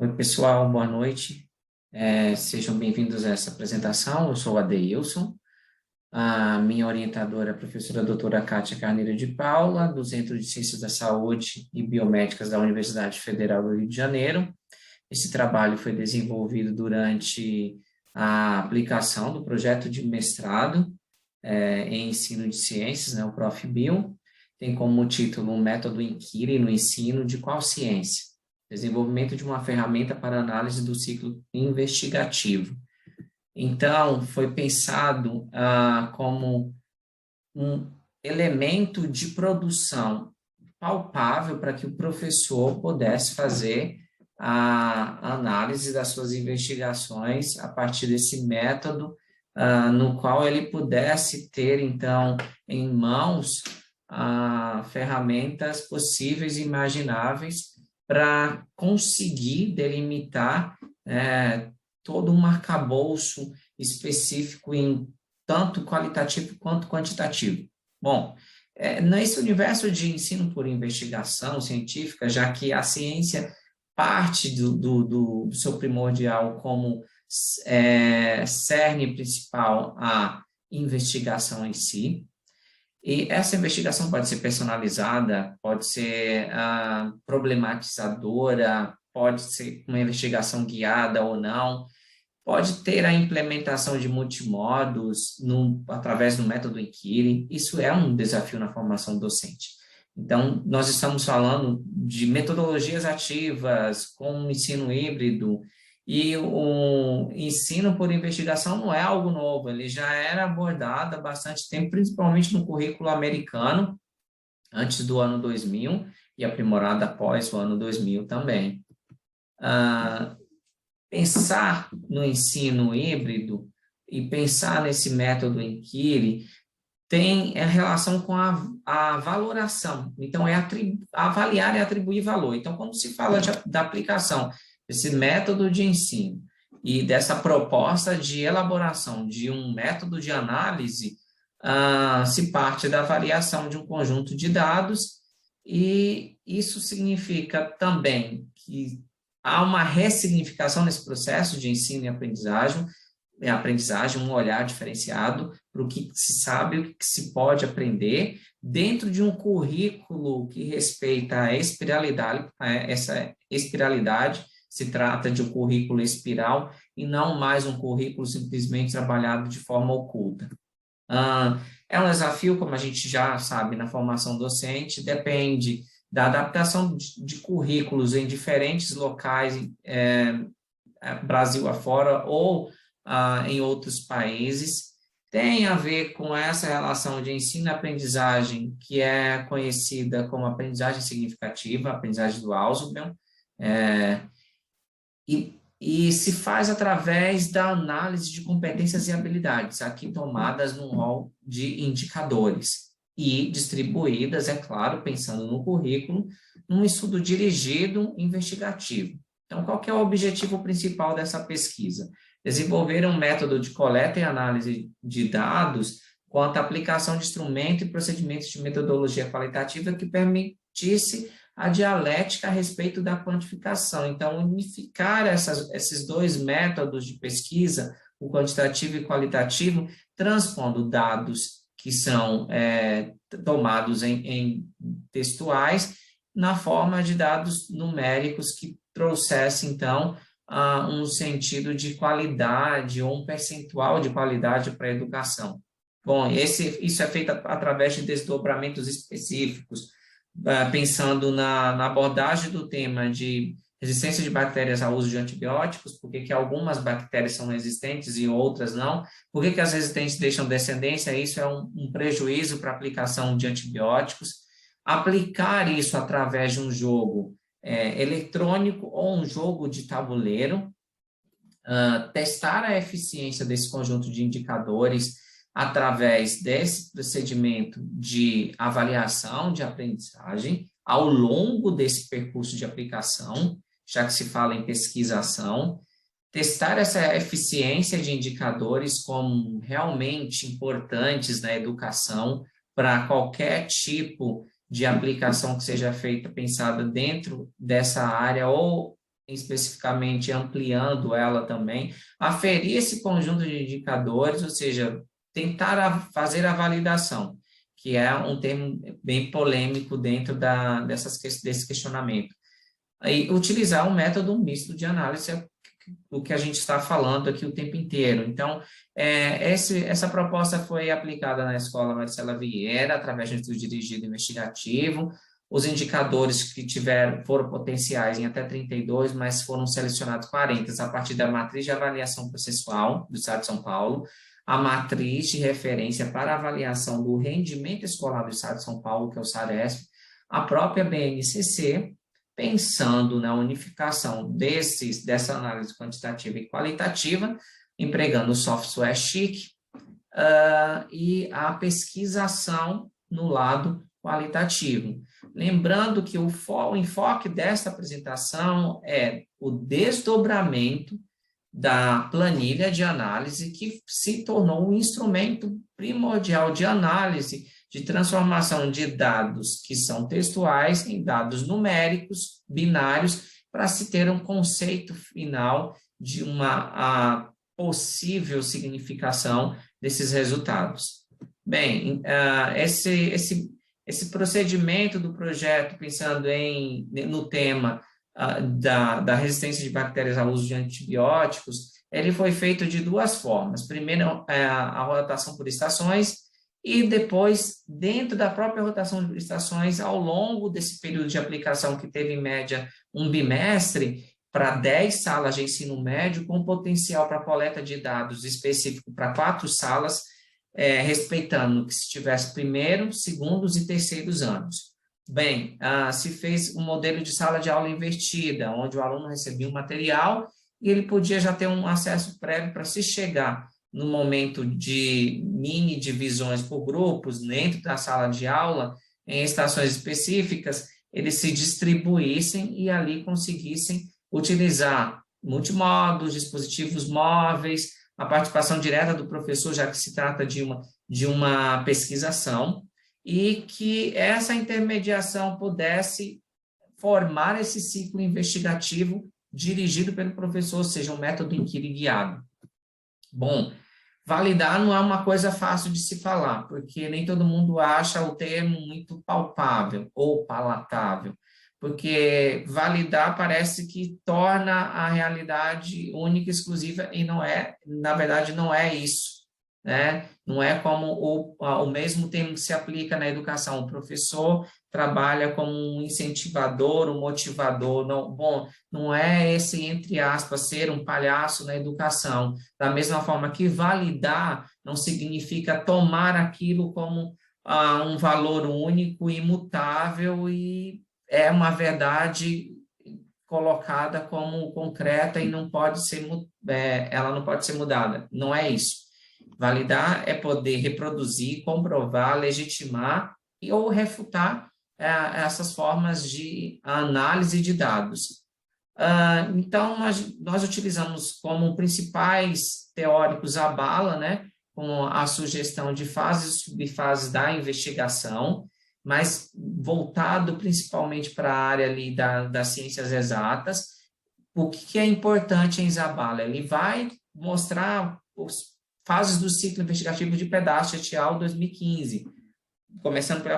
Oi, pessoal, boa noite. Sejam bem-vindos a essa apresentação. Eu sou o Adeilson. A minha orientadora é a professora doutora Kátia Carneiro de Paula, do Centro de Ciências da Saúde e Biomédicas da Universidade Federal do Rio de Janeiro. Esse trabalho foi desenvolvido durante a aplicação do projeto de mestrado em ensino de ciências, né, o ProfBio. Tem como título um método Inquire no ensino de qual ciência? Desenvolvimento de uma ferramenta para análise do ciclo investigativo. Então, foi pensado como um elemento de produção palpável para que o professor pudesse fazer a análise das suas investigações a partir desse método, no qual ele pudesse ter, então, em mãos ferramentas possíveis e imagináveis para conseguir delimitar todo um arcabouço específico em tanto qualitativo quanto quantitativo. Bom, nesse universo de ensino por investigação científica, já que a ciência parte do seu primordial como cerne principal a investigação em si, e essa investigação pode ser personalizada, pode ser problematizadora, pode ser uma investigação guiada ou não, pode ter a implementação de multimodos através do método Inquire. Isso é um desafio na formação docente. Então, nós estamos falando de metodologias ativas, com o ensino híbrido, e o ensino por investigação não é algo novo, ele já era abordado há bastante tempo, principalmente no currículo americano, antes do ano 2000, e aprimorado após o ano 2000 também. Pensar no ensino híbrido e pensar nesse método Inquire tem relação com a valoração. Então, avaliar e atribuir valor. Então, quando se fala da aplicação desse método de ensino e dessa proposta de elaboração de um método de análise, se parte da avaliação de um conjunto de dados, e isso significa também que há uma ressignificação nesse processo de ensino e aprendizagem, um olhar diferenciado para o que se sabe, o que se pode aprender, dentro de um currículo que respeita a espiralidade. Essa espiralidade se trata de um currículo espiral e não mais um currículo simplesmente trabalhado de forma oculta. É um desafio, como a gente já sabe, na formação docente, depende da adaptação de currículos em diferentes locais, Brasil afora ou em outros países, tem a ver com essa relação de ensino e aprendizagem, que é conhecida como aprendizagem significativa, aprendizagem do Ausubel, e se faz através da análise de competências e habilidades, aqui tomadas num rol de indicadores, e distribuídas, é claro, pensando no currículo, num estudo dirigido investigativo. Então, qual que é o objetivo principal dessa pesquisa? Desenvolver um método de coleta e análise de dados quanto à aplicação de instrumento e procedimentos de metodologia qualitativa que permitisse a dialética a respeito da quantificação. Então, unificar esses dois métodos de pesquisa, o quantitativo e qualitativo, transpondo dados que são tomados em textuais na forma de dados numéricos que trouxesse, então, um sentido de qualidade ou um percentual de qualidade para a educação. Bom, isso é feito através de desdobramentos específicos, pensando na abordagem do tema de resistência de bactérias ao uso de antibióticos, por que algumas bactérias são resistentes e outras não, por que as resistentes deixam descendência, isso é um prejuízo para a aplicação de antibióticos, aplicar isso através de um jogo eletrônico ou um jogo de tabuleiro, testar a eficiência desse conjunto de indicadores através desse procedimento de avaliação de aprendizagem ao longo desse percurso de aplicação, já que se fala em pesquisação, testar essa eficiência de indicadores como realmente importantes na educação para qualquer tipo de aplicação que seja feita, pensada dentro dessa área ou especificamente ampliando ela também, aferir esse conjunto de indicadores, ou seja, tentar fazer a validação, que é um termo bem polêmico dentro desse questionamento. Aí, utilizar um método misto de análise, é o que a gente está falando aqui o tempo inteiro. Então, essa proposta foi aplicada na Escola Marcela Vieira, através de um estudo dirigido investigativo. Os indicadores que foram potenciais em até 32, mas foram selecionados 40 a partir da matriz de avaliação processual do Estado de São Paulo, a matriz de referência para avaliação do rendimento escolar do Estado de São Paulo, que é o SARESP, a própria BNCC, pensando na unificação dessa análise quantitativa e qualitativa, empregando o software SCHIC, e a pesquisação no lado qualitativo. Lembrando que o enfoque desta apresentação é o desdobramento da planilha de análise, que se tornou um instrumento primordial de análise, de transformação de dados que são textuais em dados numéricos, binários, para se ter um conceito final de uma possível significação desses resultados. Bem, esse procedimento do projeto, pensando no tema da resistência de bactérias ao uso de antibióticos, ele foi feito de duas formas. Primeiro, a rotação por estações, e depois, dentro da própria rotação de estações, ao longo desse período de aplicação, que teve em média um bimestre, para 10 salas de ensino médio, com potencial para coleta de dados específico para 4 salas, respeitando que se tivesse primeiro, segundos e terceiros anos. Bem, se fez um modelo de sala de aula invertida, onde o aluno recebia um material e ele podia já ter um acesso prévio para se chegar no momento de mini divisões por grupos, dentro da sala de aula, em estações específicas, eles se distribuíssem e ali conseguissem utilizar multimodos, dispositivos móveis, a participação direta do professor, já que se trata de uma pesquisação, e que essa intermediação pudesse formar esse ciclo investigativo dirigido pelo professor, ou seja, um método inquire guiado. Bom, validar não é uma coisa fácil de se falar, porque nem todo mundo acha o termo muito palpável ou palatável, porque validar parece que torna a realidade única e exclusiva, e não é, na verdade, não é isso, né? Não é como o mesmo termo que se aplica na educação. O professor trabalha como um incentivador, um motivador. Não, bom, não é esse, entre aspas, ser um palhaço na educação. Da mesma forma que validar não significa tomar aquilo como um valor único, imutável, e é uma verdade colocada como concreta e não pode ser, ela não pode ser mudada. Não é isso. Validar é poder reproduzir, comprovar, legitimar ou refutar essas formas de análise de dados. Então, nós utilizamos como principais teóricos a bala, né, com a sugestão de fases e subfases da investigação, mas voltado principalmente para a área ali das ciências exatas. O que é importante em Zabala? Ele vai mostrar os fases do ciclo investigativo de Pedaço et al. 2015, começando pela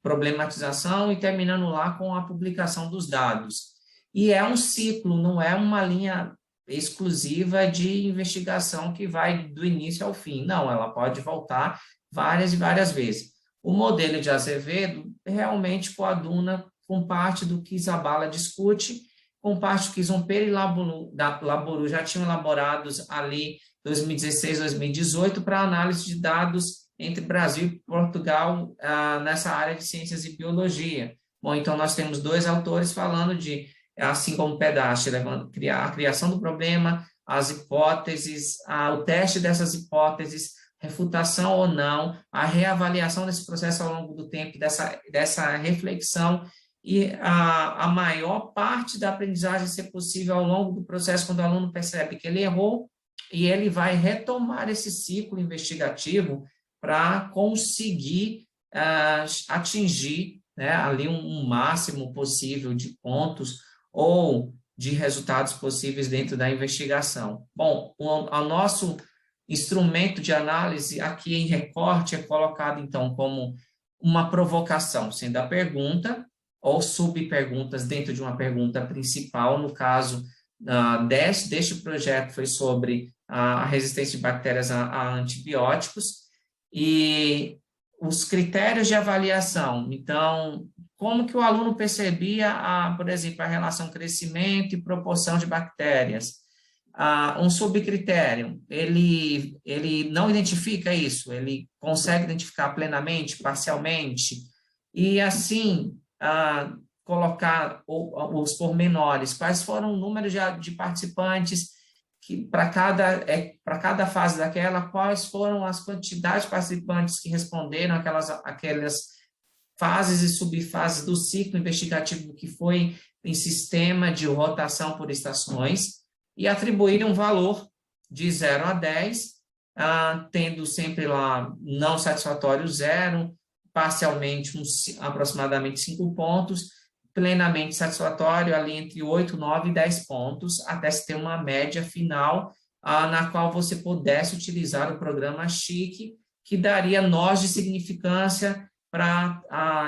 problematização e terminando lá com a publicação dos dados. E é um ciclo, não é uma linha exclusiva de investigação que vai do início ao fim. Não, ela pode voltar várias e várias vezes. O modelo de Azevedo realmente coaduna com parte do que Zabala discute, com parte que Zompeira e Laboru já tinham elaborados ali 2016, 2018, para análise de dados entre Brasil e Portugal nessa área de ciências e biologia. Bom, então nós temos dois autores falando de, assim como Pedaço, a criação do problema, as hipóteses, o teste dessas hipóteses, refutação ou não, a reavaliação desse processo ao longo do tempo, dessa reflexão, e a maior parte da aprendizagem ser possível ao longo do processo, quando o aluno percebe que ele errou, e ele vai retomar esse ciclo investigativo para conseguir atingir, né, ali um máximo possível de pontos, ou de resultados possíveis dentro da investigação. Bom, o nosso instrumento de análise aqui em recorte é colocado, então, como uma provocação, sendo a pergunta ou subperguntas dentro de uma pergunta principal. No caso deste projeto foi sobre a resistência de bactérias a antibióticos e os critérios de avaliação. Então, como que o aluno percebia, por exemplo, a relação crescimento e proporção de bactérias? Um subcritério, ele não identifica isso, ele consegue identificar plenamente, parcialmente, e assim, colocar os pormenores, quais foram o número de participantes, que para cada fase daquela, quais foram as quantidades de participantes que responderam aquelas fases e subfases do ciclo investigativo que foi em sistema de rotação por estações, e atribuir um valor de 0 a 10, tendo sempre lá não satisfatório 0, parcialmente aproximadamente 5 pontos, plenamente satisfatório ali entre 8, 9 e 10 pontos, até se ter uma média final na qual você pudesse utilizar o programa SCHIC, que daria nós de significância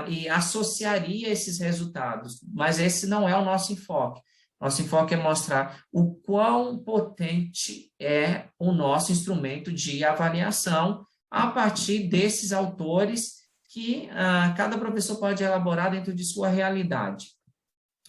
e associaria esses resultados. Mas esse não é o nosso enfoque. Nosso enfoque é mostrar o quão potente é o nosso instrumento de avaliação a partir desses autores que cada professor pode elaborar dentro de sua realidade.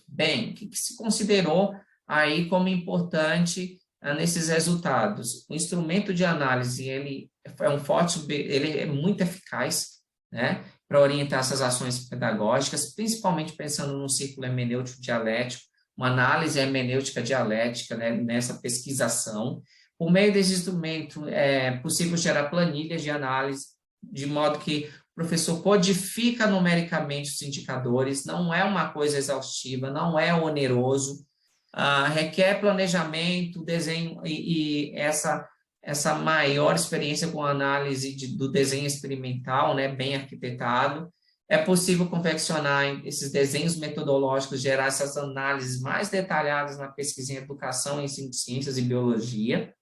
Bem, o que se considerou aí como importante nesses resultados? O instrumento de análise, ele é muito eficaz, né, para orientar essas ações pedagógicas, principalmente pensando no círculo hermenêutico dialético, uma análise hermenêutica dialética, né, nessa pesquisação. Por meio desse instrumento, é possível gerar planilhas de análise, de modo que o professor codifica numericamente os indicadores, não é uma coisa exaustiva, não é oneroso, requer planejamento, desenho e essa maior experiência com a análise do desenho experimental, né, bem arquitetado. É possível confeccionar esses desenhos metodológicos, gerar essas análises mais detalhadas na pesquisa em educação, ensino de ciências e biologia.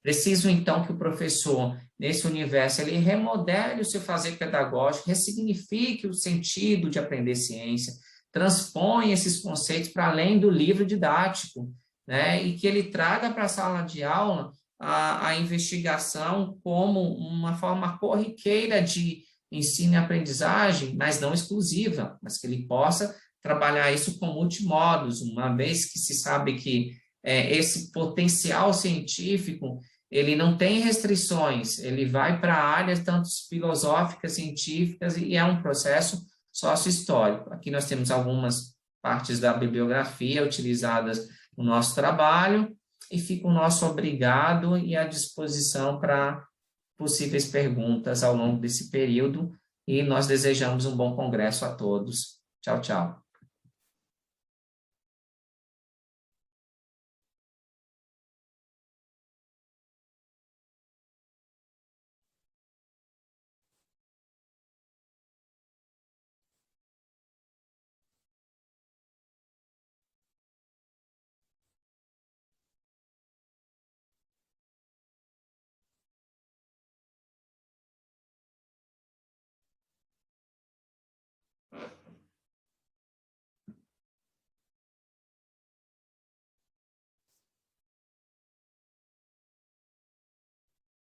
Preciso, então, que o professor, nesse universo, ele remodele o seu fazer pedagógico, ressignifique o sentido de aprender ciência, transponha esses conceitos para além do livro didático, né? E que ele traga para a sala de aula a investigação como uma forma corriqueira de ensino e aprendizagem, mas não exclusiva, mas que ele possa trabalhar isso com multimodos, uma vez que se sabe que esse potencial científico, ele não tem restrições, ele vai para áreas tanto filosóficas, científicas, e é um processo sócio-histórico. Aqui nós temos algumas partes da bibliografia utilizadas no nosso trabalho, e fica o nosso obrigado e à disposição para possíveis perguntas ao longo desse período, e nós desejamos um bom congresso a todos. Tchau, tchau.